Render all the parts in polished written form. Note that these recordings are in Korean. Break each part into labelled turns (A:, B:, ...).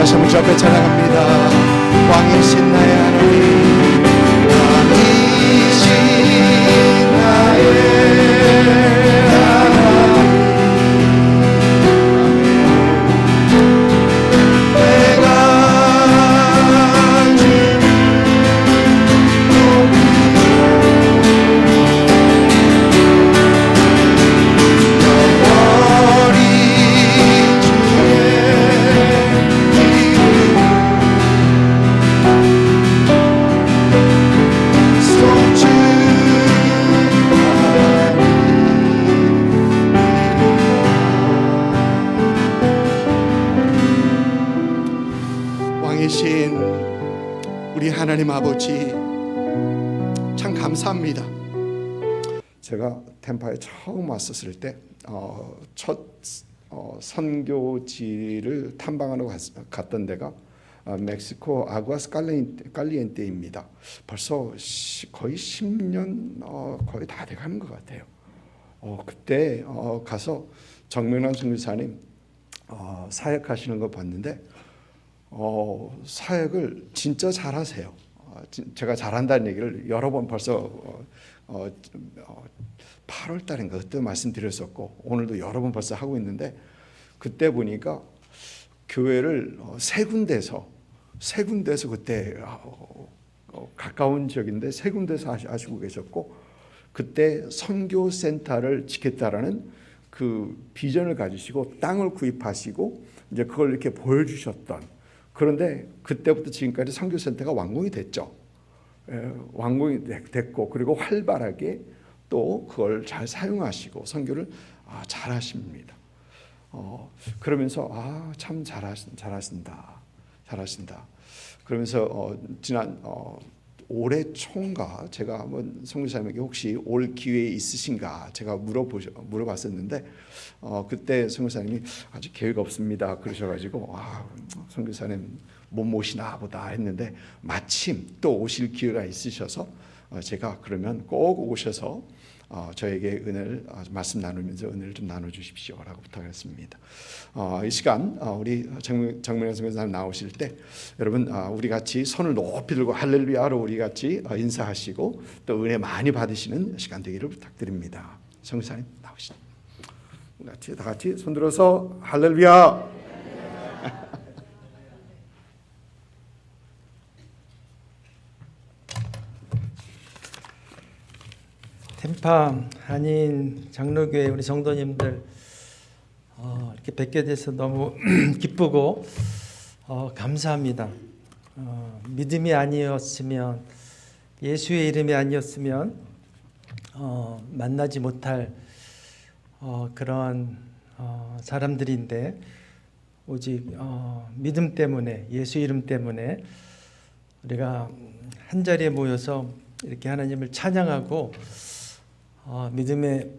A: 다시 한번 주 앞에 찬양합니다. 왕이신 나의 하나님, 왕이신 나의 우리 하나님 아버지 참 감사합니다. 제가 템파에 처음 왔었을 때 첫 선교지를 탐방하러 갔던 데가 멕시코 아구아스 칼리엔테입니다. 벌써 거의 10년 거의 다 돼가는 것 같아요. 그때 가서 정명란 선교사님 사역하시는 거 봤는데 사역을 진짜 잘하세요. 제가 잘한다는 얘기를 여러 번 벌써 8월 달인가 그때 말씀드렸었고 오늘도 여러 번 벌써 하고 있는데 그때 보니까 교회를 세 군데서 그때 가까운 지역인데 세 군데서 하시고 계셨고 그때 선교센터를 짓겠다라는 그 비전을 가지시고 땅을 구입하시고 이제 그걸 이렇게 보여주셨던 그런데 그때부터 지금까지 선교센터가 완공이 됐죠. 완공이 됐고 그리고 활발하게 또 그걸 잘 사용하시고 선교를 잘 하십니다. 그러면서 참 잘하신다. 그러면서 지난 올해 초인가 제가 한번 선교사님에게 혹시 올 기회 있으신가 제가 물어봤었는데 그때 선교사님이 아직 계획 없습니다 그러셔가지고 선교사님 못 모시나 보다 했는데 마침 또 오실 기회가 있으셔서 제가 그러면 꼭 오셔서 저에게 은혜를 말씀 나누면서 은혜를 좀 나눠주십시오라고 부탁했습니다. 이 시간 우리 정명현 선교사님 나오실 때 여러분 우리 같이 손을 높이 들고 할렐루야로 우리 같이 인사하시고 또 은혜 많이 받으시는 시간 되기를 부탁드립니다. 선교사님 나오시죠. 다 같이 손 들어서 할렐루야.
B: 템파 한인 장로교회 우리 성도님들 이렇게 뵙게 돼서 너무 기쁘고 감사합니다. 믿음이 아니었으면 예수의 이름이 아니었으면 만나지 못할 그런 사람들인데 오직 믿음 때문에 예수 이름 때문에 우리가 한자리에 모여서 이렇게 하나님을 찬양하고 믿음의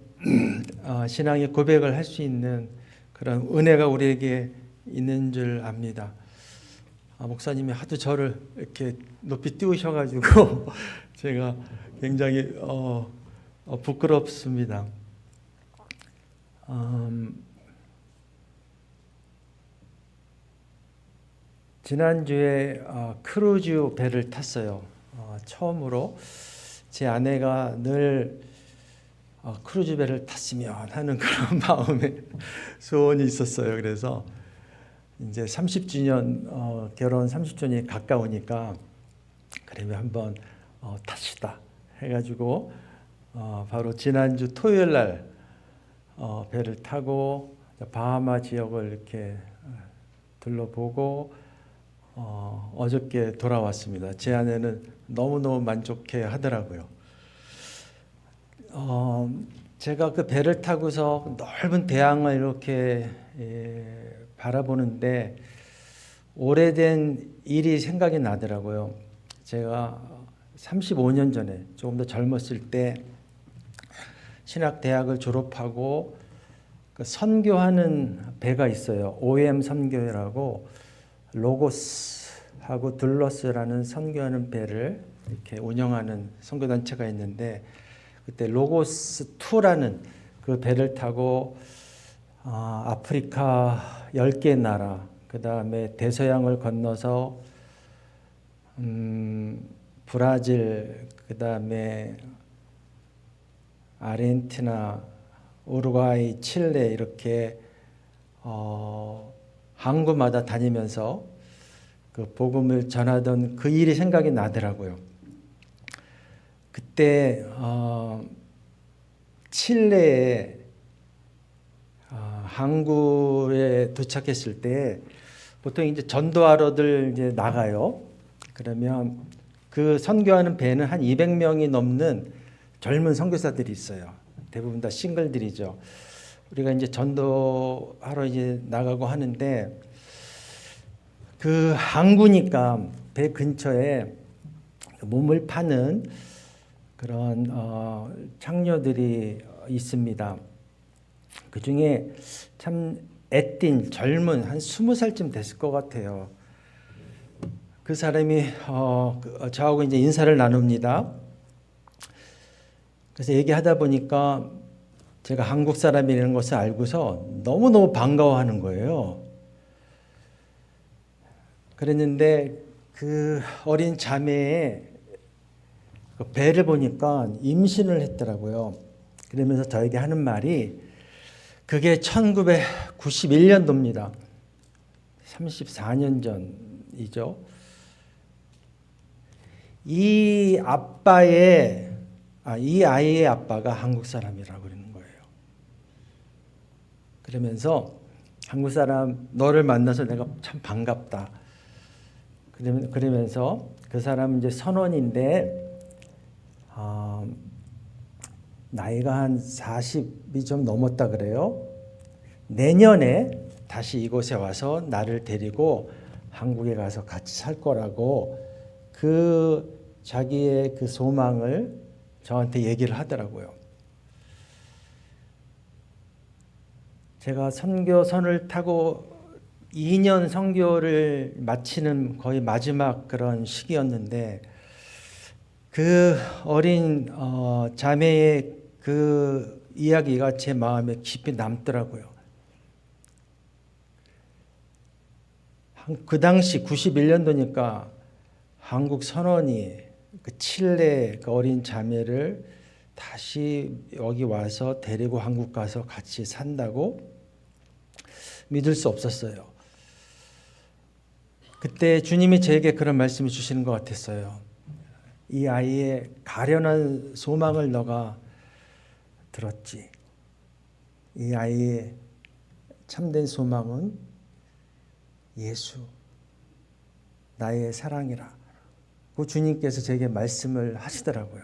B: 신앙의 고백을 할 수 있는 그런 은혜가 우리에게 있는 줄 압니다. 목사님이 하도 저를 이렇게 높이 띄우셔가지고 제가 굉장히 부끄럽습니다. 지난주에 크루즈 배를 탔어요. 처음으로 제 아내가 늘 크루즈 배를 탔으면 하는 그런 마음의 소원이 있었어요. 그래서 이제 30주년 결혼 30주년이 가까우니까 그러면 한번 탑시다 해가지고 바로 지난주 토요일 날 배를 타고 바하마 지역을 이렇게 둘러보고 어저께 돌아왔습니다. 제 아내는 너무너무 만족해 하더라고요. 제가 그 배를 타고서 넓은 대양을 이렇게 바라보는데 오래된 일이 생각이 나더라고요. 제가 35년 전에 조금 더 젊었을 때 신학대학을 졸업하고 그 선교하는 배가 있어요. OM 선교회라고 로고스하고 둘러스라는 선교하는 배를 이렇게 운영하는 선교단체가 있는데 그때 로고스 2라는 그 배를 타고 아프리카 10개 나라 그 다음에 대서양을 건너서 브라질, 그 다음에 아르헨티나, 우루과이, 칠레 이렇게 항구마다 다니면서 그 복음을 전하던 그 일이 생각이 나더라고요. 그때 칠레에 항구에 도착했을 때 보통 이제 전도하러들 이제 나가요. 그러면 그 선교하는 배는 한 200명이 넘는 젊은 선교사들이 있어요. 대부분 다 싱글들이죠. 우리가 이제 전도하러 이제 나가고 하는데 그 항구니까 배 근처에 몸을 파는 그런 창녀들이 있습니다. 그 중에 참 애띤 젊은 한 20살쯤 됐을 것 같아요. 그 사람이 저하고 이제 인사를 나눕니다. 그래서 얘기하다 보니까 제가 한국 사람이라는 것을 알고서 너무너무 반가워하는 거예요. 그랬는데 그 어린 자매의 그 배를 보니까 임신을 했더라고요. 그러면서 저에게 하는 말이 그게 1991년도입니다. 34년 전이죠. 이 아이의 아빠가 한국 사람이라고 그러는 거예요. 그러면서 한국 사람 너를 만나서 내가 참 반갑다. 그러면서 그 사람은 이제 선원인데 나이가 한 40이 좀 넘었다 그래요. 내년에 다시 이곳에 와서 나를 데리고 한국에 가서 같이 살 거라고 그 자기의 그 소망을 저한테 얘기를 하더라고요. 제가 선교선을 타고 2년 선교를 마치는 거의 마지막 그런 시기였는데 그 어린 자매의 그 이야기가 제 마음에 깊이 남더라고요. 그 당시 91년도니까 한국 선원이 그 칠레 그 어린 자매를 다시 여기 와서 데리고 한국 가서 같이 산다고 믿을 수 없었어요. 그때 주님이 저에게 그런 말씀을 주시는 것 같았어요. 이 아이의 가련한 소망을 너가 들었지. 이 아이의 참된 소망은 예수, 나의 사랑이라. 그 주님께서 제게 말씀을 하시더라고요.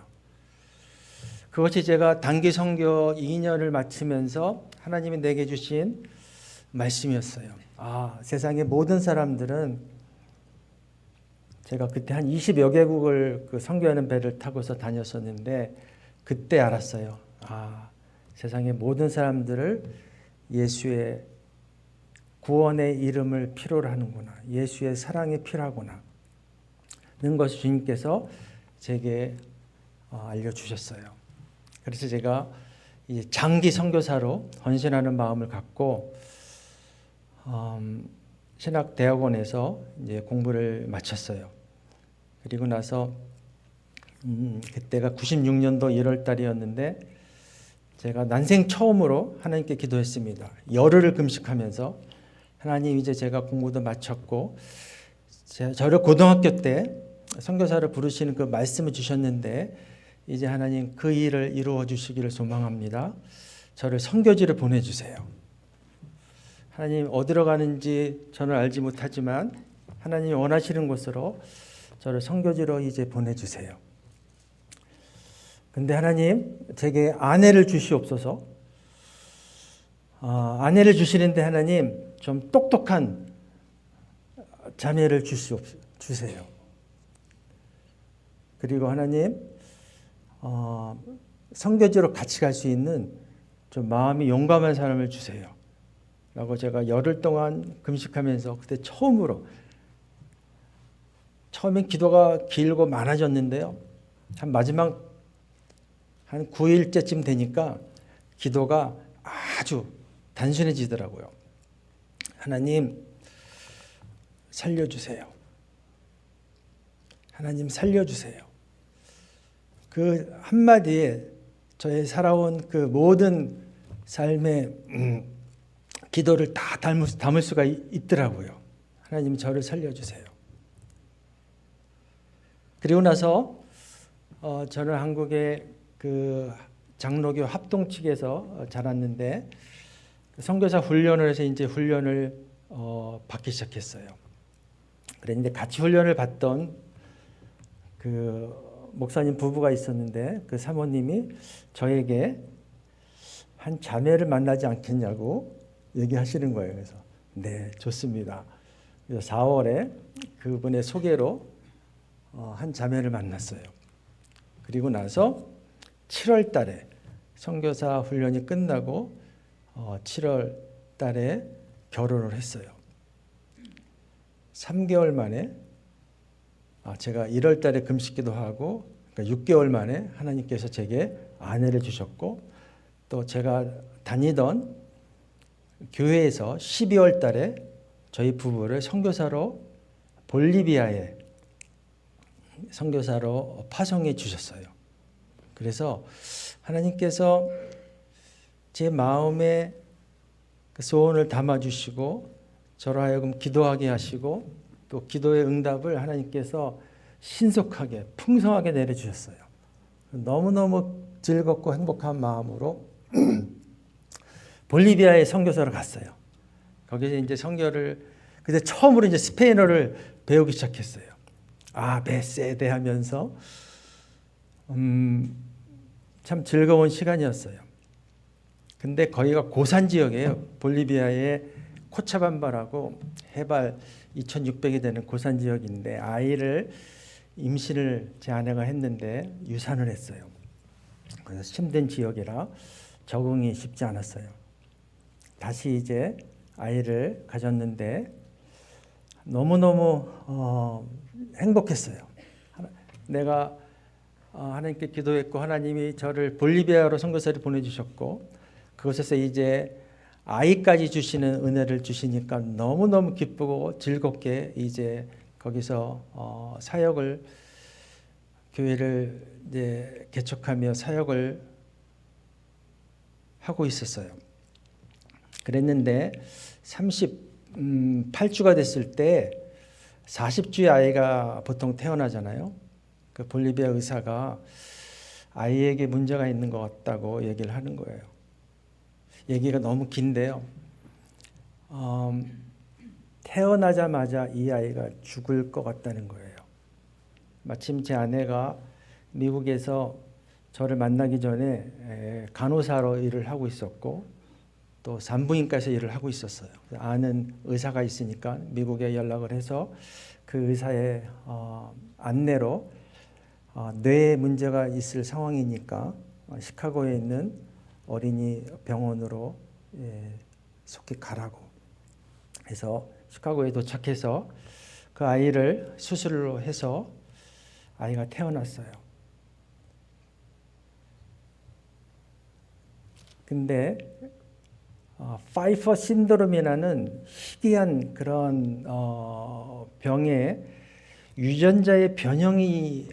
B: 그것이 제가 단기 선교 2년을 마치면서 하나님이 내게 주신 말씀이었어요. 세상의 모든 사람들은 제가 그때 한 20여 개국을 그 선교하는 배를 타고서 다녔었는데 그때 알았어요. 세상의 모든 사람들을 예수의 구원의 이름을 필요로 하는구나. 예수의 사랑이 필요하구나. 는 것을 주님께서 제게 알려주셨어요. 그래서 제가 이제 장기 선교사로 헌신하는 마음을 갖고 신학대학원에서 이제 공부를 마쳤어요. 그리고 나서 그때가 96년도 1월 달이었는데 제가 난생 처음으로 하나님께 기도했습니다. 열흘을 금식하면서 하나님 이제 제가 공부도 마쳤고 저를 고등학교 때 선교사를 부르시는 그 말씀을 주셨는데 이제 하나님 그 일을 이루어 주시기를 소망합니다. 저를 선교지를 보내주세요. 하나님 어디로 가는지 저는 알지 못하지만 하나님이 원하시는 곳으로 저를 선교지로 이제 보내주세요. 근데 하나님 제게 아내를 주시옵소서. 아내를 주시는데 하나님 좀 똑똑한 자녀를 주세요. 그리고 하나님 선교지로 같이 갈 수 있는 좀 마음이 용감한 사람을 주세요. 라고 제가 열흘 동안 금식하면서 그때 처음엔 기도가 길고 많아졌는데요. 한 마지막 한 9일째쯤 되니까 기도가 아주 단순해지더라고요. 하나님, 살려주세요. 하나님 살려주세요. 그 한마디에 저의 살아온 그 모든 삶의 기도를 다 담을 수가 있더라고요. 하나님 저를 살려주세요. 그리고 나서 저는 한국의 그 장로교 합동 측에서 자랐는데 선교사 훈련을 해서 이제 훈련을 받기 시작했어요. 그랬는데 같이 훈련을 받던 그 목사님 부부가 있었는데 그 사모님이 저에게 한 자매를 만나지 않겠냐고 얘기하시는 거예요. 그래서 네, 좋습니다. 그래서 4월에 그분의 소개로 한 자매를 만났어요. 그리고 나서 7월 달에 선교사 훈련이 끝나고 7월 달에 결혼을 했어요. 3개월 만에 제가 1월 달에 금식기도 하고 그러니까 6개월 만에 하나님께서 제게 아내를 주셨고 또 제가 다니던 교회에서 12월 달에 저희 부부를 선교사로 볼리비아에 선교사로 파송해 주셨어요. 그래서 하나님께서 제 마음에 그 소원을 담아주시고 저로 하여금 기도하게 하시고 또 기도의 응답을 하나님께서 신속하게 풍성하게 내려주셨어요. 너무너무 즐겁고 행복한 마음으로 볼리비아에 선교사로 갔어요. 거기서 이제 선교를 그때 처음으로 이제 스페인어를 배우기 시작했어요. 베세데 하면서 참 즐거운 시간이었어요. 근데 거기가 고산 지역이에요. 볼리비아의 코차반바라고 해발 2,600이 되는 고산 지역인데 아이를 임신을 제 아내가 했는데 유산을 했어요. 그래서 힘든 지역이라 적응이 쉽지 않았어요. 다시 이제 아이를 가졌는데 너무너무 행복했어요. 내가 하나님께 기도했고 하나님이 저를 볼리비아로 선교사를 보내주셨고 그곳에서 이제 아이까지 주시는 은혜를 주시니까 너무너무 기쁘고 즐겁게 이제 거기서 사역을 교회를 이제 개척하며 사역을 하고 있었어요. 그랬는데 38주가 됐을 때 40주의 아이가 보통 태어나잖아요. 그 볼리비아 의사가 아이에게 문제가 있는 것 같다고 얘기를 하는 거예요. 얘기가 너무 긴데요. 태어나자마자 이 아이가 죽을 것 같다는 거예요. 마침 제 아내가 미국에서 저를 만나기 전에 간호사로 일을 하고 있었고 또 산부인과에서 일을 하고 있었어요. 아는 의사가 있으니까 미국에 연락을 해서 그 의사의 안내로 뇌에 문제가 있을 상황이니까 시카고에 있는 어린이 병원으로 속히 가라고 해서 시카고에 도착해서 그 아이를 수술로 해서 아이가 태어났어요. 근데 파이퍼 신드롬이라는 희귀한 그런 병에 유전자의 변형이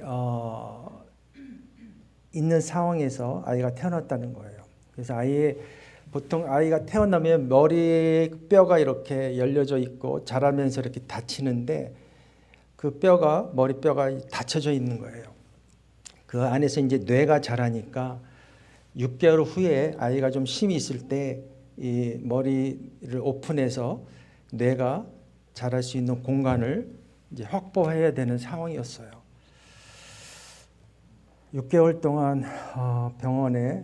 B: 있는 상황에서 아이가 태어났다는 거예요. 그래서 보통 아이가 태어나면 머리뼈가 이렇게 열려져 있고 자라면서 이렇게 다치는데 그 머리뼈가 닫혀져 있는 거예요. 그 안에서 이제 뇌가 자라니까 6개월 후에 아이가 좀 힘이 있을 때 이 머리를 오픈해서 뇌가 자랄 수 있는 공간을 이제 확보해야 되는 상황이었어요. 6개월 동안 병원에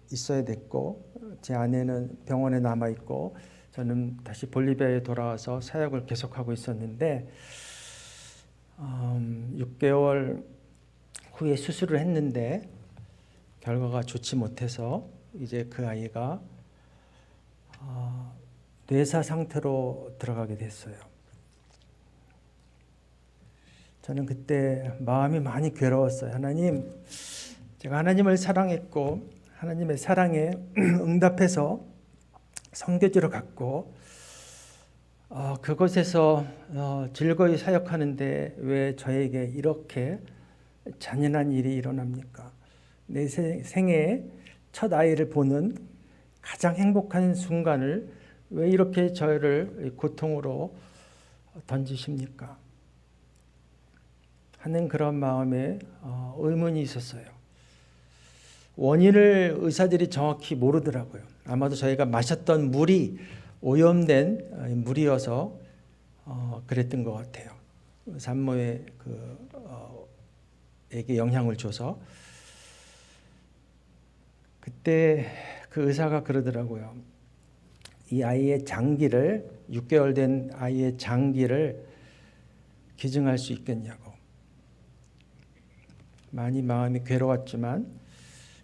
B: 있어야 됐고 제 아내는 병원에 남아 있고 저는 다시 볼리비아에 돌아와서 사역을 계속하고 있었는데 6개월 후에 수술을 했는데 결과가 좋지 못해서 이제 그 아이가 뇌사 상태로 들어가게 됐어요. 저는 그때 마음이 많이 괴로웠어요. 하나님, 제가 하나님을 사랑했고 하나님의 사랑에 응답해서 선교지로 갔고 그곳에서 즐거이 사역하는데 왜 저에게 이렇게 잔인한 일이 일어납니까? 내 생애 첫 아이를 보는 가장 행복한 순간을 왜 이렇게 저를 고통으로 던지십니까? 하는 그런 마음에 의문이 있었어요. 원인을 의사들이 정확히 모르더라고요. 아마도 저희가 마셨던 물이 오염된 물이어서 그랬던 것 같아요. 산모의 에게 영향을 줘서. 그때 그 의사가 그러더라고요. 이 아이의 장기를 6개월 된 아이의 장기를 기증할 수 있겠냐고. 많이 마음이 괴로웠지만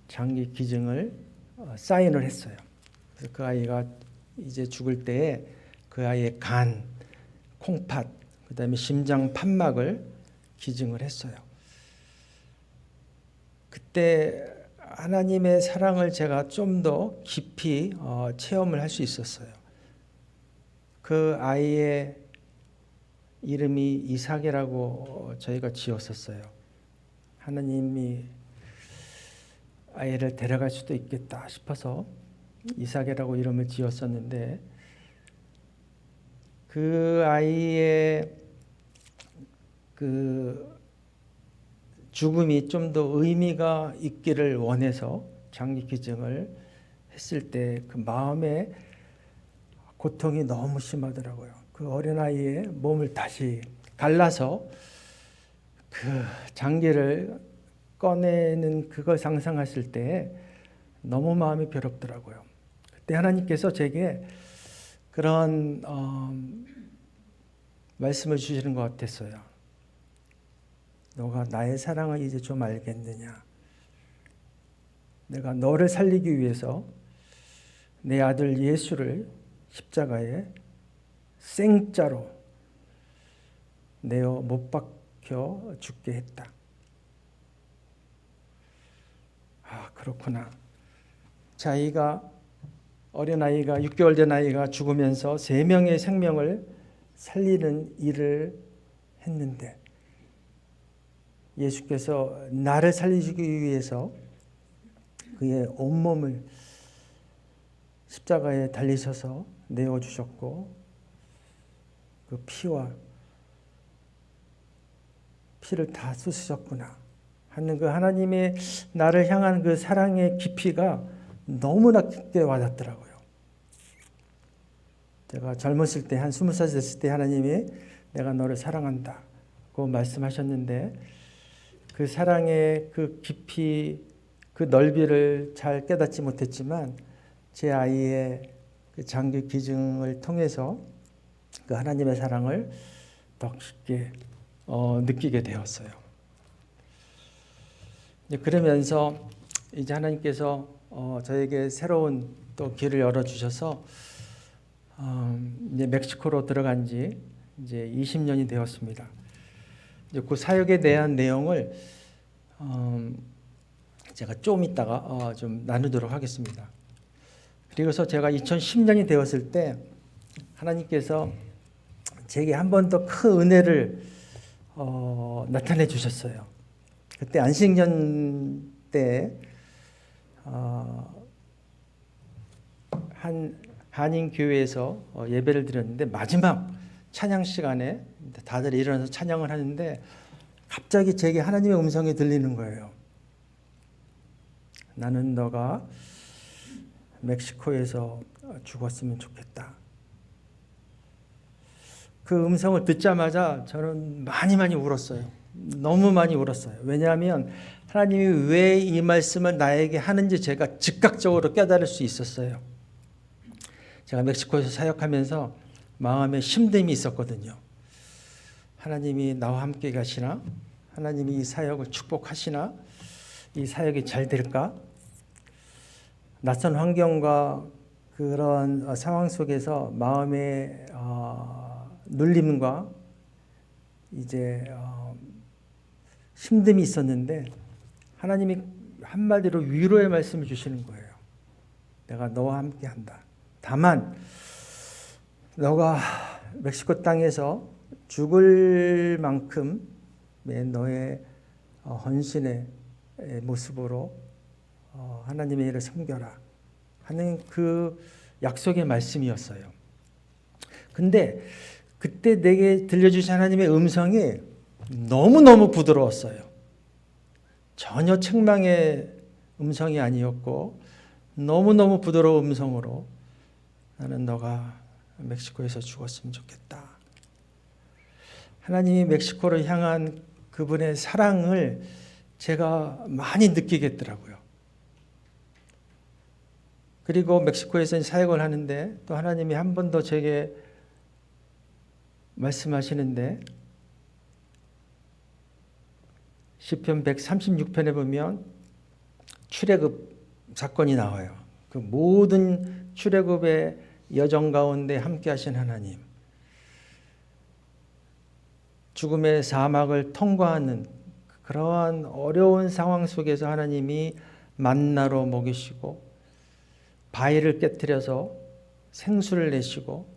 B: 장기 기증을 사인을 했어요. 그래서 그 아이가 이제 죽을 때에 그 아이의 간, 콩팥, 그다음에 심장 판막을 기증을 했어요. 그때 하나님의 사랑을 제가 좀 더 깊이 체험을 할 수 있었어요. 그 아이의 이름이 이삭이라고 저희가 지었었어요. 하나님이 아이를 데려갈 수도 있겠다 싶어서 이삭이라고 이름을 지었었는데 그 아이의 그 죽음이 좀 더 의미가 있기를 원해서 장기 기증을 했을 때 그 마음의 고통이 너무 심하더라고요. 그 어린아이의 몸을 다시 갈라서 그 장기를 꺼내는 그걸 상상했을 때 너무 마음이 괴롭더라고요. 그때 하나님께서 제게 그런 말씀을 주시는 것 같았어요. 너가 나의 사랑을 이제 좀 알겠느냐? 내가 너를 살리기 위해서 내 아들 예수를 십자가에 생짜로 내어 못 박혀 죽게 했다. 그렇구나. 어린아이가 6개월 된 아이가 죽으면서 3명의 생명을 살리는 일을 했는데 예수께서 나를 살리시기 위해서 그의 온몸을 십자가에 달리셔서 내어주셨고 그 피를 다 쏟으셨구나 하는 그 하나님의 나를 향한 그 사랑의 깊이가 너무나 깊게 와닿더라고요. 제가 젊었을 때 한 20살 됐을 때 하나님이 내가 너를 사랑한다고 말씀하셨는데 그 사랑의 그 깊이 그 넓이를 잘 깨닫지 못했지만 제 아이의 그 장기 기증을 통해서 그 하나님의 사랑을 더 깊게 느끼게 되었어요. 그러면서 이제 하나님께서 저에게 새로운 또 길을 열어 주셔서 이제 멕시코로 들어간 지 이제 20년이 되었습니다. 이제 그 사역에 대한 내용을 제가 좀 이따가 좀 나누도록 하겠습니다. 그리고서 제가 2010년이 되었을 때 하나님께서 제게 한 번 더 큰 은혜를 나타내 주셨어요. 그때 안식년 때 한 한인 교회에서 예배를 드렸는데 마지막 찬양 시간에 다들 일어나서 찬양을 하는데 갑자기 제게 하나님의 음성이 들리는 거예요. 나는 너가 멕시코에서 죽었으면 좋겠다. 그 음성을 듣자마자 저는 많이 울었어요. 너무 많이 울었어요. 왜냐하면 하나님이 왜 이 말씀을 나에게 하는지 제가 즉각적으로 깨달을 수 있었어요. 제가 멕시코에서 사역하면서 마음에 힘듦이 있었거든요. 하나님이 나와 함께 가시나? 하나님이 이 사역을 축복하시나? 이 사역이 잘 될까? 낯선 환경과 그런 상황 속에서 마음의 눌림과 이제 힘듦이 있었는데 하나님이 한마디로 위로의 말씀을 주시는 거예요. 내가 너와 함께 한다. 다만 너가 멕시코 땅에서 죽을 만큼의 너의 헌신의 모습으로 하나님의 일을 섬겨라 하는 그 약속의 말씀이었어요. 근데 그때 내게 들려주신 하나님의 음성이 너무너무 부드러웠어요. 전혀 책망의 음성이 아니었고 너무너무 부드러운 음성으로 나는 너가 멕시코에서 죽었으면 좋겠다. 하나님이 멕시코를 향한 그분의 사랑을 제가 많이 느끼겠더라고요. 그리고 멕시코에서 사역을 하는데 또 하나님이 한 번 더 제게 말씀하시는데 시편 136편에 보면 출애굽 사건이 나와요. 그 모든 출애굽의 여정 가운데 함께 하신 하나님, 죽음의 사막을 통과하는 그러한 어려운 상황 속에서 하나님이 만나로 먹이시고 바위를 깨뜨려서 생수를 내시고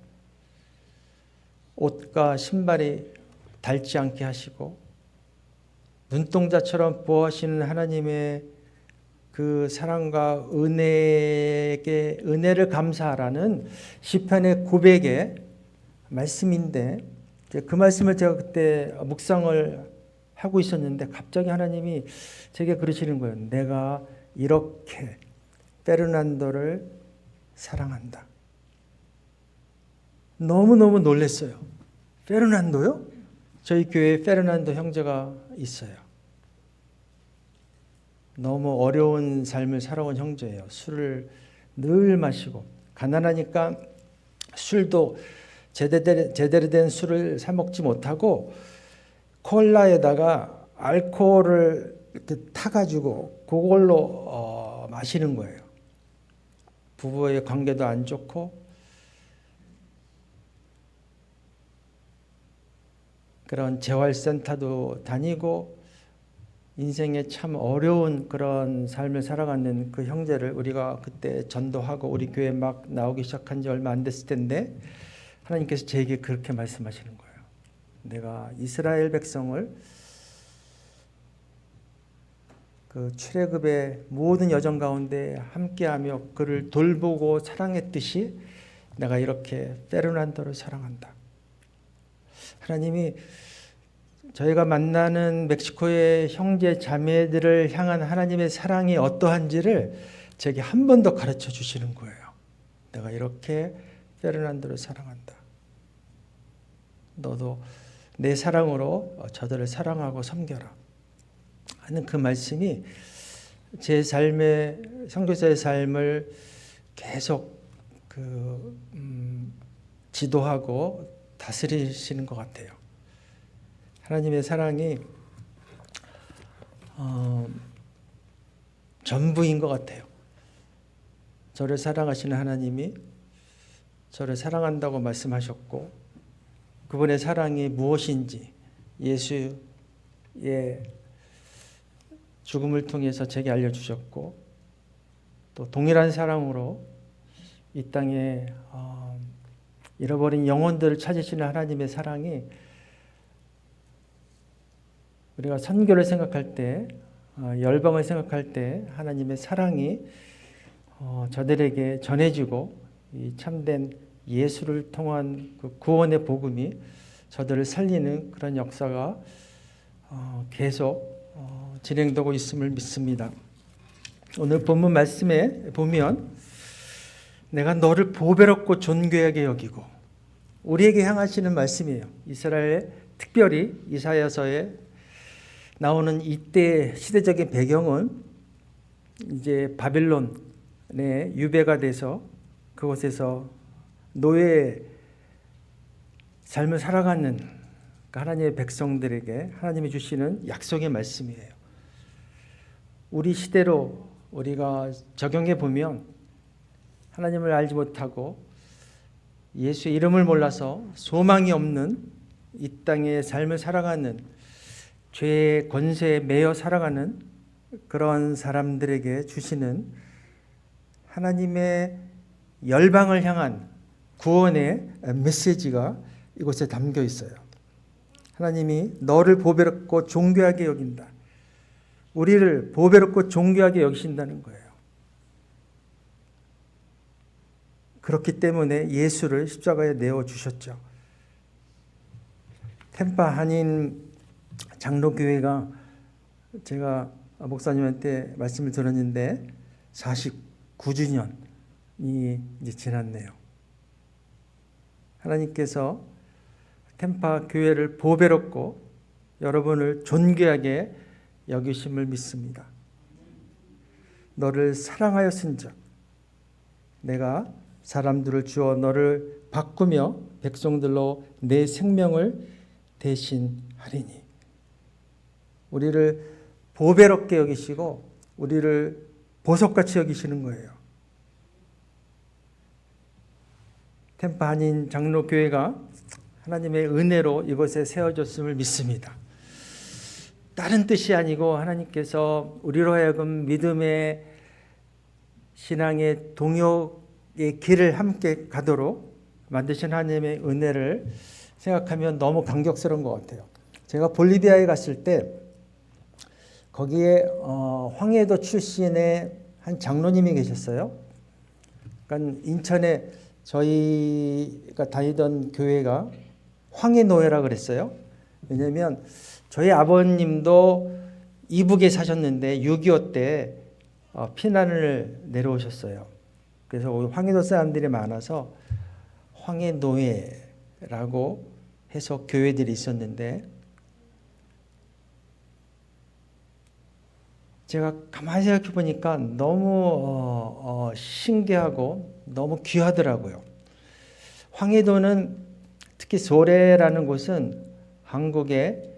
B: 옷과 신발이 닳지 않게 하시고 눈동자처럼 보호하시는 하나님의 그 사랑과 은혜를 감사하라는 시편의 고백의 말씀인데 그 말씀을 제가 그때 묵상을 하고 있었는데 갑자기 하나님이 제게 그러시는 거예요. 내가 이렇게 페르난도를 사랑한다. 너무너무 놀랐어요. 페르난도요? 저희 교회에 페르난도 형제가 있어요. 너무 어려운 삶을 살아온 형제예요. 술을 늘 마시고 가난하니까 술도 제대로 된 술을 사 먹지 못하고 콜라에다가 알코올을 이렇게 타가지고 그걸로 마시는 거예요. 부부의 관계도 안 좋고 그런 재활센터도 다니고 인생에 참 어려운 그런 삶을 살아가는 그 형제를 우리가 그때 전도하고 우리 교회 막 나오기 시작한 지 얼마 안 됐을 텐데 하나님께서 제게 그렇게 말씀하시는 거예요. 내가 이스라엘 백성을 그 출애굽의 모든 여정 가운데 함께하며 그를 돌보고 사랑했듯이 내가 이렇게 페르난도를 사랑한다. 하나님이 저희가 만나는 멕시코의 형제 자매들을 향한 하나님의 사랑이 어떠한지를 제게 한 번 더 가르쳐 주시는 거예요. 내가 이렇게 페르난도를 사랑한다. 너도 내 사랑으로 저들을 사랑하고 섬겨라 하는 그 말씀이 제 삶의 선교사의 삶을 계속 지도하고 다스리시는 것 같아요. 하나님의 사랑이 전부인 것 같아요. 저를 사랑하시는 하나님이 저를 사랑한다고 말씀하셨고 그분의 사랑이 무엇인지 예수의 죽음을 통해서 제게 알려주셨고 또 동일한 사랑으로 이 땅에 잃어버린 영혼들을 찾으시는 하나님의 사랑이 우리가 선교를 생각할 때 열방을 생각할 때 하나님의 사랑이 저들에게 전해지고 이 참된 예수를 통한 그 구원의 복음이 저들을 살리는 그런 역사가 계속 진행되고 있음을 믿습니다. 오늘 본문 말씀에 보면 내가 너를 보배롭고 존귀하게 여기고 우리에게 향하시는 말씀이에요. 이스라엘 특별히 이사야서에 나오는 이때 시대적인 배경은 이제 바빌론의 유배가 돼서 그곳에서 노예의 삶을 살아가는 하나님의 백성들에게 하나님이 주시는 약속의 말씀이에요. 우리 시대로 우리가 적용해 보면 하나님을 알지 못하고 예수의 이름을 몰라서 소망이 없는 이 땅의 삶을 살아가는 죄의 권세에 매여 살아가는 그런 사람들에게 주시는 하나님의 열방을 향한 구원의 메시지가 이곳에 담겨 있어요. 하나님이 너를 보배롭고 존귀하게 여긴다. 우리를 보배롭고 존귀하게 여기신다는 거예요. 그렇기 때문에 예수를 십자가에 내어주셨죠. 템파 한인 장로교회가 제가 목사님한테 말씀을 들었는데 49주년이 이제 지났네요. 하나님께서 템파 교회를 보배롭고 여러분을 존귀하게 여기심을 믿습니다. 너를 사랑하였은즉 내가 사람들을 주어 너를 바꾸며 백성들로 내 생명을 대신하리니. 우리를 보배롭게 여기시고 우리를 보석같이 여기시는 거예요. 템파 한인 장로교회가 하나님의 은혜로 이곳에 세워졌음을 믿습니다. 다른 뜻이 아니고 하나님께서 우리로 하여금 믿음의 신앙의 동역의 길을 함께 가도록 만드신 하나님의 은혜를 생각하면 너무 감격스러운 것 같아요. 제가 볼리비아에 갔을 때 거기에 황해도 출신의 한 장로님이 계셨어요. 그러니까 인천에 저희가 다니던 교회가 황해노예라 그랬어요. 왜냐하면 저희 아버님도 이북에 사셨는데 6.25 때 피난을 내려오셨어요. 그래서 황해도 사람들이 많아서 황해노예라고 해서 교회들이 있었는데 제가 가만히 생각해 보니까 너무 신기하고 너무 귀하더라고요. 황해도는 특히 소래라는 곳은 한국의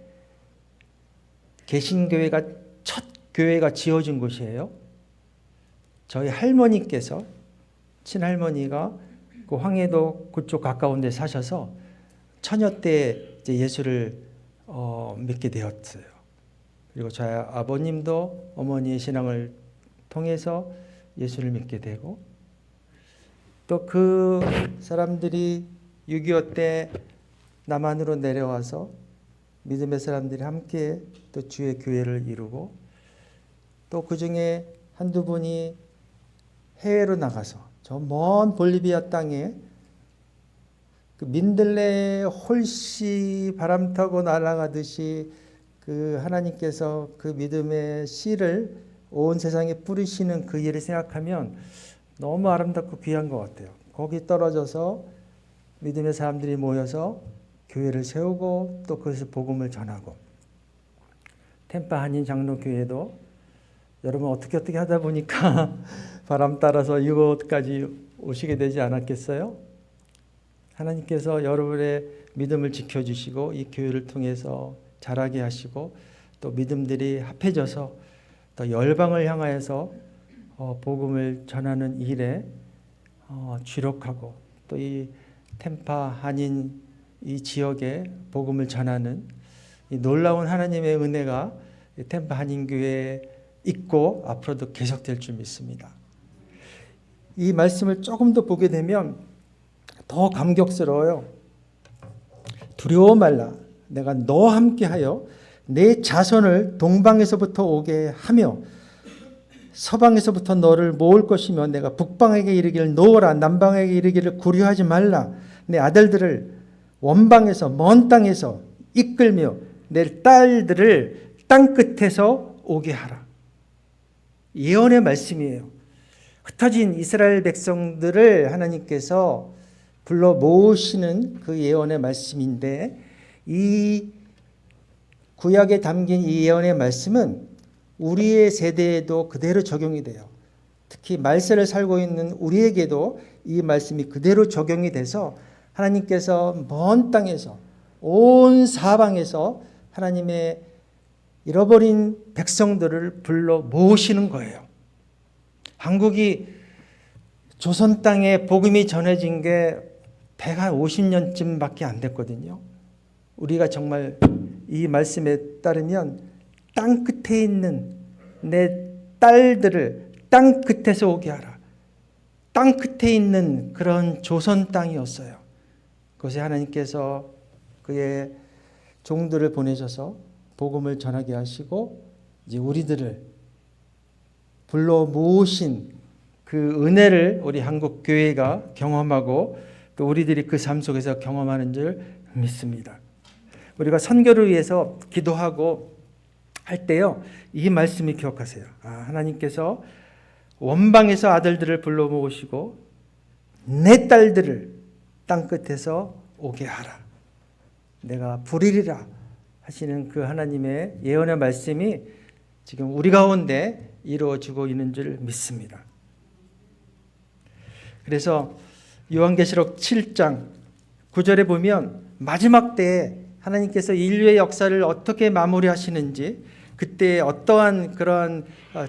B: 개신교회가 첫 교회가 지어진 곳이에요. 저희 할머니께서 친할머니가 그 황해도 그쪽 가까운 데 사셔서 처녀 때 이제 예수를 믿게 되었어요. 그리고 저희 아버님도 어머니의 신앙을 통해서 예수를 믿게 되고 또 그 사람들이 6.25 때 남한으로 내려와서 믿음의 사람들이 함께 또 주의 교회를 이루고 또 그 중에 한두 분이 해외로 나가서 저 먼 볼리비아 땅에 그 민들레 홀씨 바람 타고 날아가듯이 그 하나님께서 그 믿음의 씨를 온 세상에 뿌리시는 그 일을 생각하면 너무 아름답고 귀한 것 같아요. 거기 떨어져서 믿음의 사람들이 모여서 교회를 세우고 또 그것을 복음을 전하고 템파 한인 장로교회도 여러분 어떻게 하다 보니까 바람 따라서 이곳까지 오시게 되지 않았겠어요? 하나님께서 여러분의 믿음을 지켜주시고 이 교회를 통해서 자라게 하시고 또 믿음들이 합해져서 또 열방을 향하여서 복음을 전하는 일에 주력하고 또 이 템파 한인 이 지역에 복음을 전하는 이 놀라운 하나님의 은혜가 템파 한인교회에 있고 앞으로도 계속될 줄 믿습니다. 이 말씀을 조금 더 보게 되면 더 감격스러워요. 두려워 말라. 내가 너와 함께하여 내 자손을 동방에서부터 오게 하며 서방에서부터 너를 모을 것이며 내가 북방에게 이르기를 놓으라 남방에게 이르기를 구려하지 말라. 내 아들들을 원방에서 먼 땅에서 이끌며 내 딸들을 땅끝에서 오게 하라. 예언의 말씀이에요. 흩어진 이스라엘 백성들을 하나님께서 불러 모으시는 그 예언의 말씀인데 이 구약에 담긴 이 예언의 말씀은 우리의 세대에도 그대로 적용이 돼요. 특히 말세를 살고 있는 우리에게도 이 말씀이 그대로 적용이 돼서 하나님께서 먼 땅에서 온 사방에서 하나님의 잃어버린 백성들을 불러 모으시는 거예요. 한국이 조선 땅에 복음이 전해진 게 150년쯤밖에 안 됐거든요. 우리가 정말 이 말씀에 따르면 땅 끝에 있는 내 딸들을 땅 끝에서 오게 하라. 땅 끝에 있는 그런 조선 땅이었어요. 그것에 하나님께서 그의 종들을 보내셔서 복음을 전하게 하시고 이제 우리들을 불러 모으신 그 은혜를 우리 한국 교회가 경험하고 또 우리들이 그 삶 속에서 경험하는 줄 믿습니다. 우리가 선교를 위해서 기도하고 할 때요, 이 말씀을 기억하세요. 하나님께서 원방에서 아들들을 불러 모으시고 내 딸들을 땅 끝에서 오게 하라. 내가 부리리라 하시는 그 하나님의 예언의 말씀이 지금 우리 가운데 이루어지고 있는 줄 믿습니다. 그래서 요한계시록 7장 9절에 보면 마지막 때에 하나님께서 인류의 역사를 어떻게 마무리하시는지, 그때 어떠한 그러한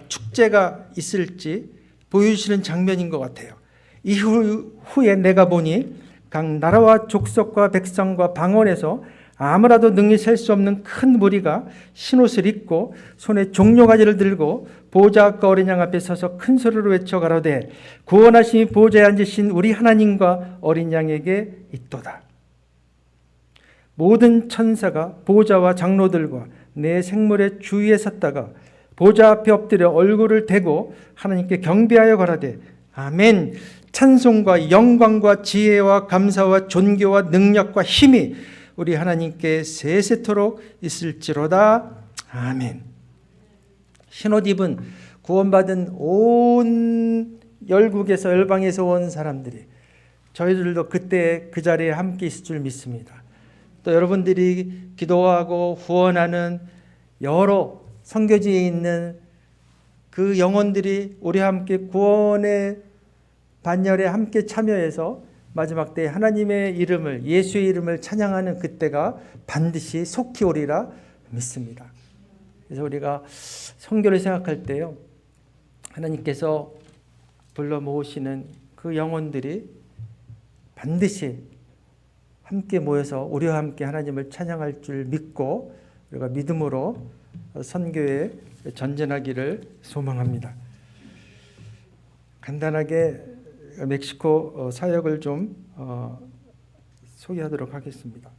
B: 축제가 있을지 보여주시는 장면인 것 같아요. 이후에 내가 보니 각 나라와 족속과 백성과 방언에서 아무라도 능히 셀 수 없는 큰 무리가 흰옷을 입고 손에 종려가지를 들고 보좌 앞과 어린 양 앞에 서서 큰 소리로 외쳐 가로되 구원하심이 보좌에 앉으신 우리 하나님과 어린 양에게 있도다. 모든 천사가 보좌와 장로들과 내 생물의 주위에 섰다가 보좌 앞에 엎드려 얼굴을 대고 하나님께 경배하여 가라되 아멘. 찬송과 영광과 지혜와 감사와 존귀와 능력과 힘이 우리 하나님께 세세토록 있을지로다. 아멘. 흰옷 입은 구원받은 온 열국에서 열방에서 온 사람들이 저희들도 그때 그 자리에 함께 있을 줄 믿습니다. 또 여러분들이 기도하고 후원하는 여러 선교지에 있는 그 영혼들이 우리와 함께 구원의 반열에 함께 참여해서 마지막 때 하나님의 이름을, 예수의 이름을 찬양하는 그때가 반드시 속히 오리라 믿습니다. 그래서 우리가 선교를 생각할 때요, 하나님께서 불러 모으시는 그 영혼들이 반드시 함께 모여서 우리와 함께 하나님을 찬양할 줄 믿고 우리가 믿음으로 선교에 전진하기를 소망합니다. 간단하게 멕시코 사역을 좀 소개하도록 하겠습니다.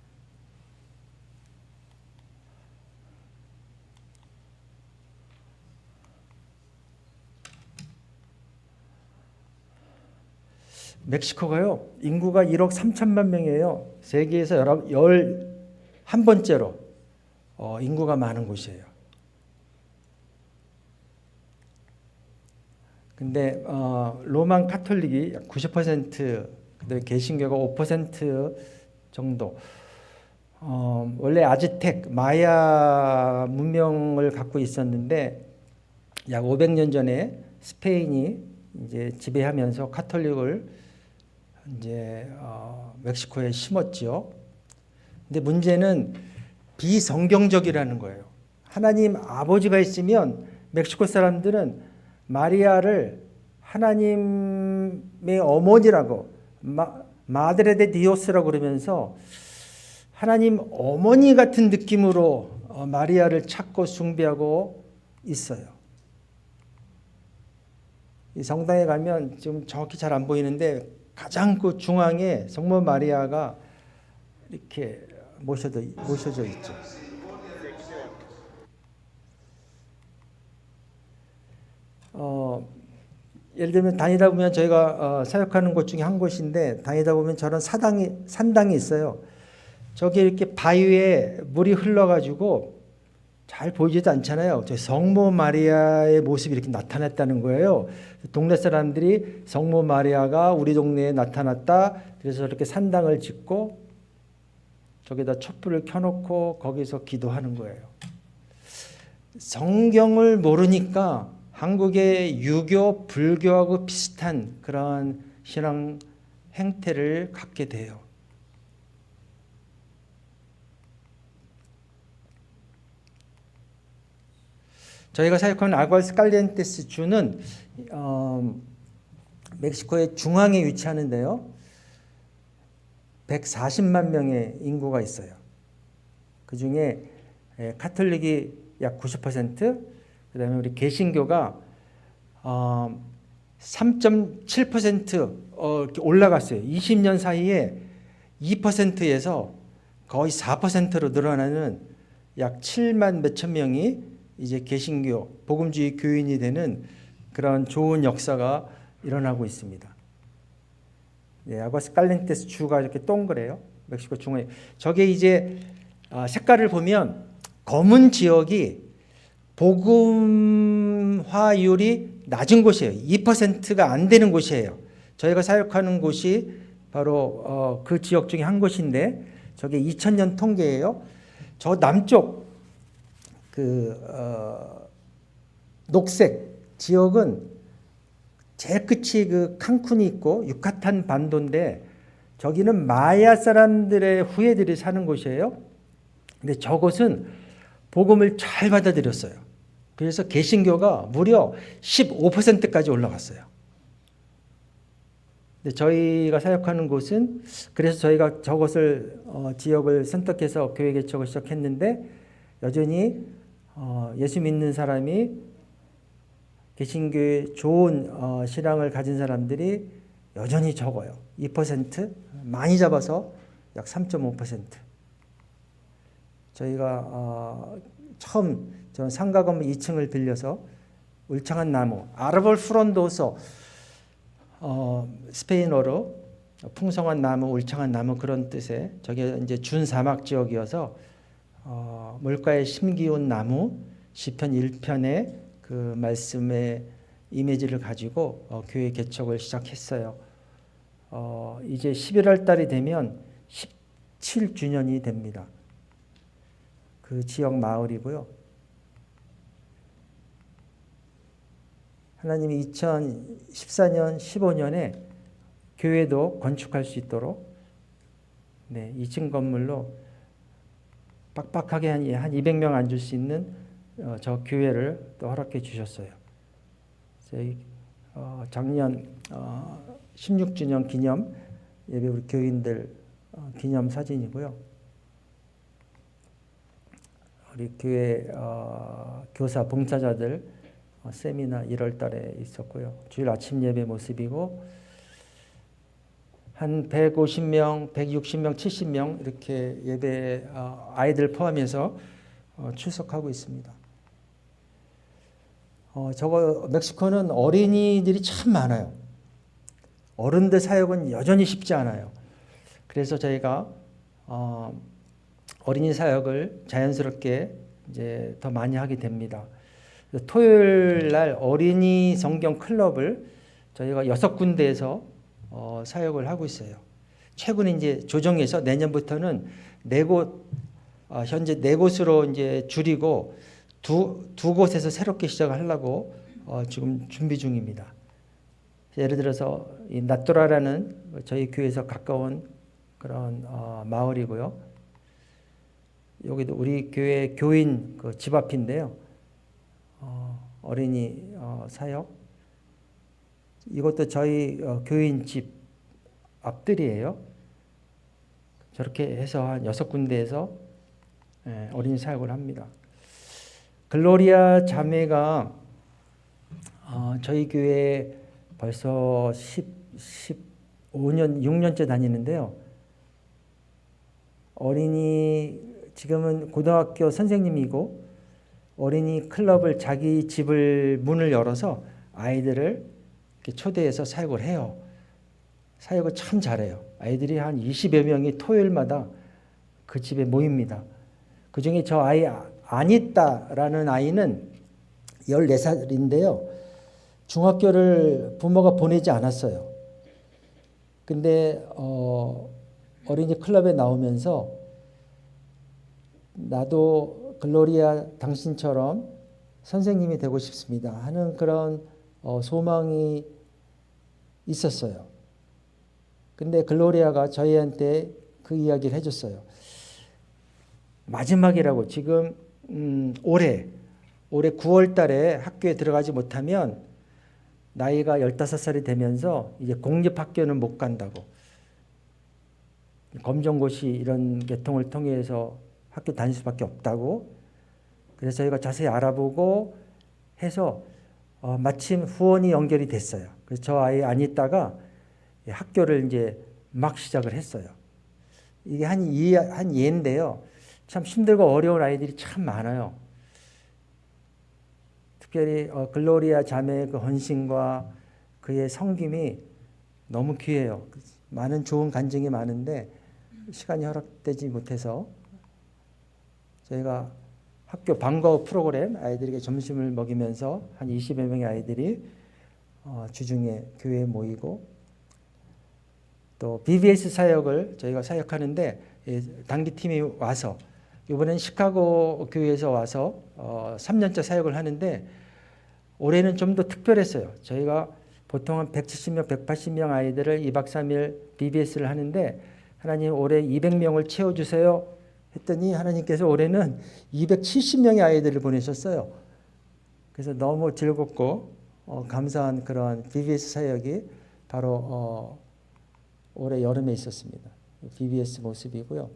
B: 멕시코가요, 인구가 1억 3천만 명이에요. 세계에서 11번째로 인구가 많은 곳이에요. 근데 로만 카톨릭이 약 90%, 그다음에 개신교가 5% 정도. 원래 아즈텍 마야 문명을 갖고 있었는데 약 500년 전에 스페인이 이제 지배하면서 카톨릭을 이제 멕시코에 심었죠. 근데 문제는 비성경적이라는 거예요. 하나님 아버지가 있으면 멕시코 사람들은 마리아를 하나님의 어머니라고 마드레 데 디오스라고 그러면서 하나님 어머니 같은 느낌으로 마리아를 찾고 숭배하고 있어요. 이 성당에 가면 지금 정확히 잘 안 보이는데 가장 그 중앙에 성모 마리아가 이렇게 모셔져 있죠. 예를 들면 다니다 보면 저희가 사역하는 곳 중에 한 곳인데 다니다 보면 저런 산당이 있어요. 저기 이렇게 바위에 물이 흘러가지고 잘 보이지도 않잖아요. 저 성모 마리아의 모습이 이렇게 나타났다는 거예요. 동네 사람들이 성모 마리아가 우리 동네에 나타났다. 그래서 이렇게 산당을 짓고 저기다 촛불을 켜놓고 거기서 기도하는 거예요. 성경을 모르니까 한국의 유교, 불교하고 비슷한 그런 신앙 행태를 갖게 돼요. 저희가 사역하는 아구아스칼리엔테스 주는 멕시코의 중앙에 위치하는데요. 140만 명의 인구가 있어요. 그중에 카톨릭이 약 90%, 그다음에 우리 개신교가 3.7% 이렇게 올라갔어요. 20년 사이에 2%에서 거의 4%로 늘어나는 약 7만 몇천 명이 이제 개신교 복음주의 교인이 되는 그런 좋은 역사가 일어나고 있습니다. 네, 아구스칼렌테스 주가 이렇게 동그래요. 멕시코 중앙에. 저게 이제 색깔을 보면 검은 지역이 복음화율이 낮은 곳이에요. 2%가 안 되는 곳이에요. 저희가 사역하는 곳이 바로 그 지역 중에 한 곳인데 저게 2000년 통계예요. 저 남쪽 녹색 지역은 제일 끝이 그 칸쿤이 있고 유카탄 반도인데 저기는 마야 사람들의 후예들이 사는 곳이에요. 근데 저곳은 복음을 잘 받아들였어요. 그래서 개신교가 무려 15%까지 올라갔어요. 근데 저희가 사역하는 곳은 그래서 저희가 저것을 지역을 선택해서 교회 개척을 시작했는데 여전히 예수 믿는 사람이 개신교의 좋은 신앙을 가진 사람들이 여전히 적어요. 2% 많이 잡아서 약 3.5%. 저희가 처음 저는 상가 건물 2층을 빌려서 울창한 나무, 아르볼 프론도소 스페인어로 풍성한 나무, 울창한 나무 그런 뜻의 저게 이제 준사막 지역이어서 물가에 심기운 나무 시편 1편의 그 말씀의 이미지를 가지고 교회 개척을 시작했어요. 이제 11월 달이 되면 17주년이 됩니다. 그 지역 마을이고요. 하나님이 2014년, 15년에 교회도 건축할 수 있도록 2층 건물로 빡빡하게 한 200명 앉을 수 있는 저 교회를 또 허락해 주셨어요. 저희 작년 16주년 기념 예배 우리 교인들 기념 사진이고요. 우리 교회 교사 봉사자들 세미나 1월 달에 있었고요. 주일 아침 예배 모습이고 한 150명, 160명, 70명 이렇게 예배 아이들 포함해서 출석하고 있습니다. 저거 멕시코는 어린이들이 참 많아요. 어른들 사역은 여전히 쉽지 않아요. 그래서 저희가 어린이 사역을 자연스럽게 이제 더 많이 하게 됩니다. 토요일 날 어린이 성경 클럽을 저희가 6군데에서 사역을 하고 있어요. 최근에 이제 조정해서 내년부터는 4곳 현재 4곳으로 이제 줄이고 두 곳에서 새롭게 시작하려고 지금 준비 중입니다. 예를 들어서 이 나토라라는 저희 교회에서 가까운 그런 마을이고요. 여기도 우리 교회 교인 그 집 앞인데요. 어린이 사역. 이것도 저희 교인 집 앞들이에요. 저렇게 해서 한 6군데에서 어린이 사역을 합니다. 글로리아 자매가 저희 교회에 벌써 15년, 6년째 다니는데요. 어린이 지금은 고등학교 선생님이고 어린이 클럽을 자기 집을 문을 열어서 아이들을 이렇게 초대해서 사역을 해요. 사역을 참 잘해요. 아이들이 한 20여 명이 토요일마다 그 집에 모입니다. 그중에 저 아이 아니따라는 아이는 14살인데요. 중학교를 부모가 보내지 않았어요. 근데 어린이 클럽에 나오면서 나도 글로리아 당신처럼 선생님이 되고 싶습니다 하는 그런 소망이 있었어요. 근데 글로리아가 저희한테 그 이야기를 해줬어요. 마지막이라고 지금 올해 9월 달에 학교에 들어가지 못하면 나이가 15살이 되면서 이제 공립학교는 못 간다고. 검정고시 이런 계통을 통해서 학교 다닐 수밖에 없다고. 그래서 저희가 자세히 알아보고 해서 마침 후원이 연결이 됐어요. 그래서 저 아이 안 있다가 학교를 이제 막 시작을 했어요. 이게 한 예인데요. 참 힘들고 어려운 아이들이 참 많아요. 특별히 글로리아 자매의 그 헌신과 그의 섬김이 너무 귀해요. 많은 좋은 간증이 많은데 시간이 허락되지 못해서 저희가 학교 방과후 프로그램 아이들에게 점심을 먹이면서 한 20여 명의 아이들이 주중에 교회에 모이고 또 BBS 사역을 저희가 사역하는데 단기팀이 와서 이번엔 시카고 교회에서 와서 3년째 사역을 하는데 올해는 좀 더 특별했어요. 저희가 보통 한 170명, 180명 아이들을 2박 3일 BBS를 하는데 하나님 올해 200명을 채워주세요 했더니 하나님께서 올해는 270명의 아이들을 보내셨어요. 그래서 너무 즐겁고 감사한 그런 BBS 사역이 바로 올해 여름에 있었습니다. BBS 모습이고요.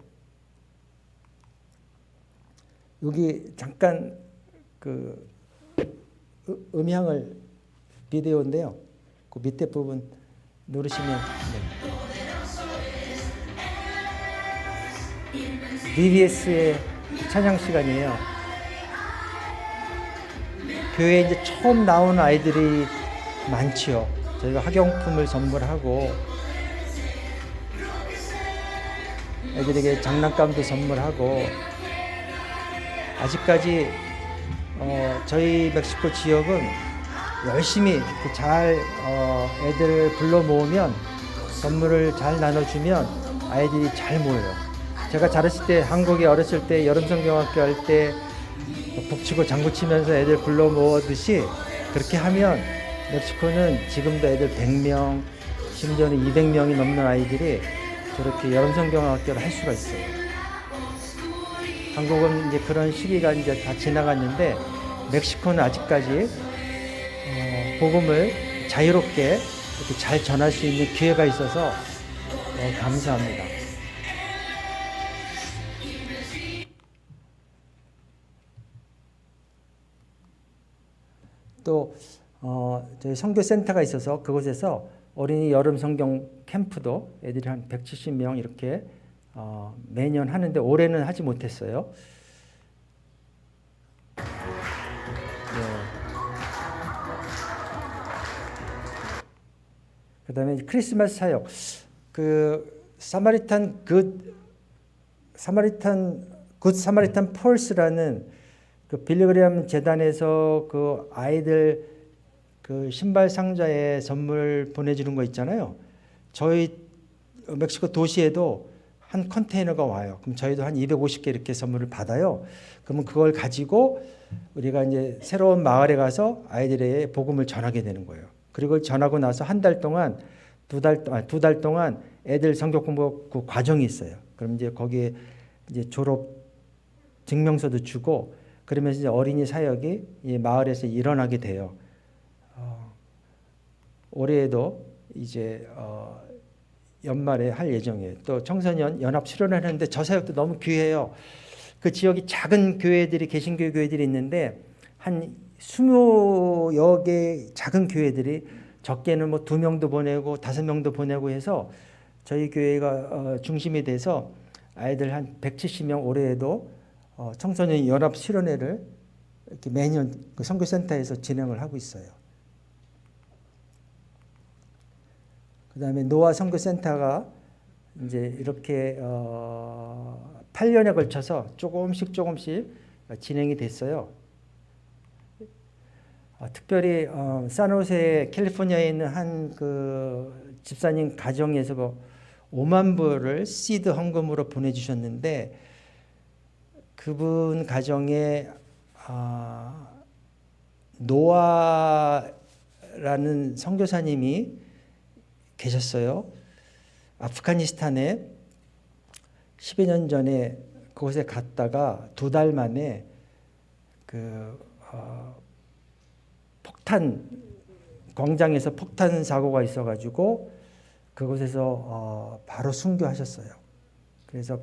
B: 여기 잠깐 그 음향을 비디오인데요. 그 밑에 부분 누르시면 BBS의 찬양 시간이에요. 교회에 이제 처음 나온 아이들이 많지요. 저희가 학용품을 선물하고 애들에게 장난감도 선물하고 아직까지 저희 멕시코 지역은 열심히 잘 애들을 불러 모으면 선물을 잘 나눠주면 아이들이 잘 모여요. 제가 자랐을 때 한국에 어렸을 때 여름성경학교 할 때 북치고 장구치면서 애들 불러 모으듯이 그렇게 하면 멕시코는 지금도 애들 100명 심지어는 200명이 넘는 아이들이 저렇게 여름성경학교를 할 수가 있어요. 한국은 이제 그런 시기가 이제 다 지나갔는데 멕시코는 아직까지 복음을 자유롭게 이렇게 잘 전할 수 있는 기회가 있어서 감사합니다. 또 저희 선교센터가 있어서 그곳에서 어린이 여름 성경 캠프도 애들이 한 170명 이렇게 매년 하는데 올해는 하지 못했어요. 네. 그다음에 크리스마스 사역, 그 굿 사마리탄 폴스라는 그 빌리그램 재단에서 그 아이들 그 신발 상자에 선물 보내주는 거 있잖아요. 저희 멕시코 도시에도 한 컨테이너가 와요. 그럼 저희도 한 250개 이렇게 선물을 받아요. 그러면 그걸 가지고 우리가 이제 새로운 마을에 가서 아이들의 복음을 전하게 되는 거예요. 그리고 전하고 나서 한 달 동안 두 달 동안 애들 성경 공부 그 과정이 있어요. 그럼 이제 거기에 이제 졸업 증명서도 주고 그러면서 이제 어린이 사역이 이 마을에서 일어나게 돼요. 올해에도 이제 연말에 할 예정이에요. 또 청소년 연합 수련회를 하는데 저 사역도 너무 귀해요. 그 지역이 작은 교회들이 개신교 교회들이 있는데 한 20여 개 작은 교회들이 적게는 뭐 2명도 보내고 5명도 보내고 해서 저희 교회가 중심이 돼서 아이들 한 170명 올해에도 청소년 연합 수련회를 이렇게 매년 그 선교센터에서 진행을 하고 있어요. 그다음에 노아 선교센터가 이제 이렇게 8년에 걸쳐서 조금씩 진행이 됐어요. 특별히 산호세 캘리포니아에 있는 한 그 집사님 가정에서 뭐 5만 불을 시드 헌금으로 보내주셨는데 그분 가정에 노아라는 선교사님이 계셨어요. 아프가니스탄에 10여 년 전에 그곳에 갔다가 2달 만에 그 폭탄 광장에서 폭탄 사고가 있어가지고 그곳에서 바로 순교하셨어요. 그래서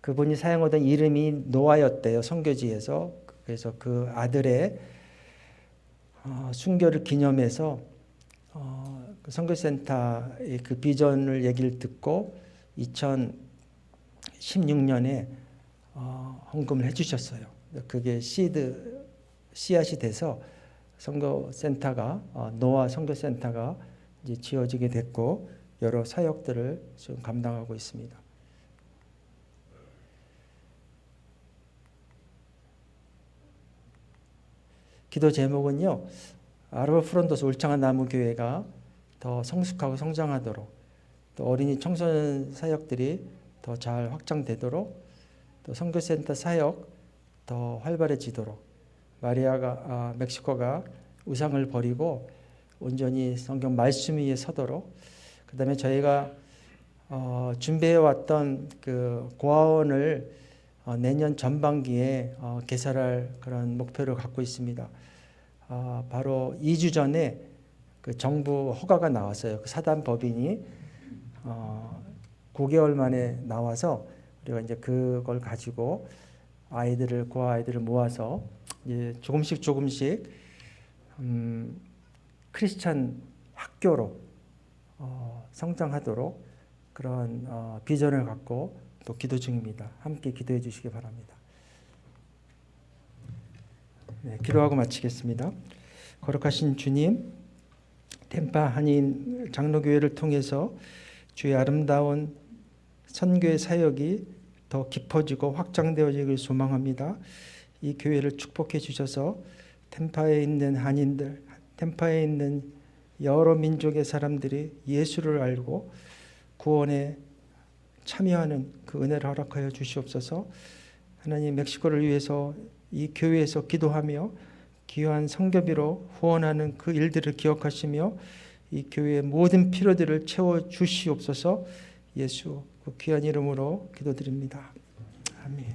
B: 그분이 사용하던 이름이 노아였대요. 선교지에서. 그래서 그 아들의 순교를 기념해서 그 선교센터의 그 비전을 얘기를 듣고 16년에 헌금을 해주셨어요. 그게 씨앗이 돼서 선교센터가 노아 선교센터가 이제 지어지게 됐고 여러 사역들을 지금 감당하고 있습니다. 기도 제목은요. 아르바 프론토스 울창한 나무 교회가 더 성숙하고 성장하도록 또 어린이 청소년 사역들이 더 잘 확장되도록 또 선교센터 사역 더 활발해지도록 멕시코가 우상을 버리고 온전히 성경 말씀 위에 서도록 그다음에 저희가 준비해왔던 그 고아원을 내년 전반기에 개설할 그런 목표를 갖고 있습니다. 바로 2주 전에 그 정부 허가가 나왔어요. 그 사단 법인이 9개월 만에 나와서 우리가 이제 그걸 가지고 고아 아이들을 모아서 이제 조금씩 크리스찬 학교로 성장하도록 그런 비전을 갖고 또 기도 중입니다. 함께 기도해 주시기 바랍니다. 네, 기도하고 마치겠습니다. 거룩하신 주님, 템파 한인 장로교회를 통해서 주의 아름다운 선교의 사역이 더 깊어지고 확장되어지길 소망합니다. 이 교회를 축복해 주셔서 템파에 있는 한인들, 템파에 있는 여러 민족의 사람들이 예수를 알고 구원에 참여하는 그 은혜를 허락하여 주시옵소서. 하나님, 멕시코를 위해서 이 교회에서 기도하며 귀한 성교비로 후원하는 그 일들을 기억하시며 이 교회의 모든 필요들을 채워 주시옵소서. 예수 그 귀한 이름으로 기도드립니다. 아멘.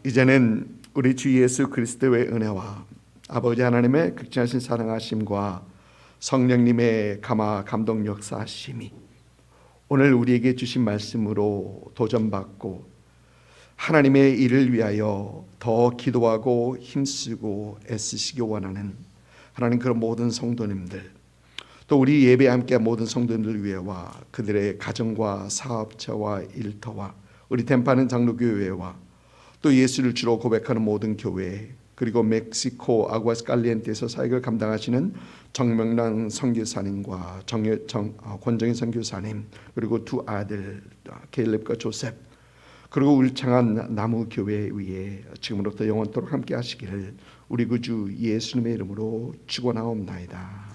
A: 이제는 우리 주 예수 그리스도의 은혜와 아버지 하나님의 극진하신 사랑하심과 성령님의 감동 역사하심이 오늘 우리에게 주신 말씀으로 도전받고 하나님의 일을 위하여 더 기도하고 힘쓰고 애쓰시기 원하는 하나님 그런 모든 성도님들 또 우리 예배에 함께한 모든 성도님들 위해와 그들의 가정과 사업자와 일터와 우리 템파는 장로교회와 또 예수를 주로 고백하는 모든 교회 그리고 멕시코 아구아스칼리엔테에서 사역을 감당하시는 정명란 선교사님과 권정희 선교사님 그리고 두 아들 케일립과 조셉 그리고 울창한 나무교회 위에 지금부터 영원토록 함께 하시기를 우리 구주 예수님의 이름으로 축원하옵나이다.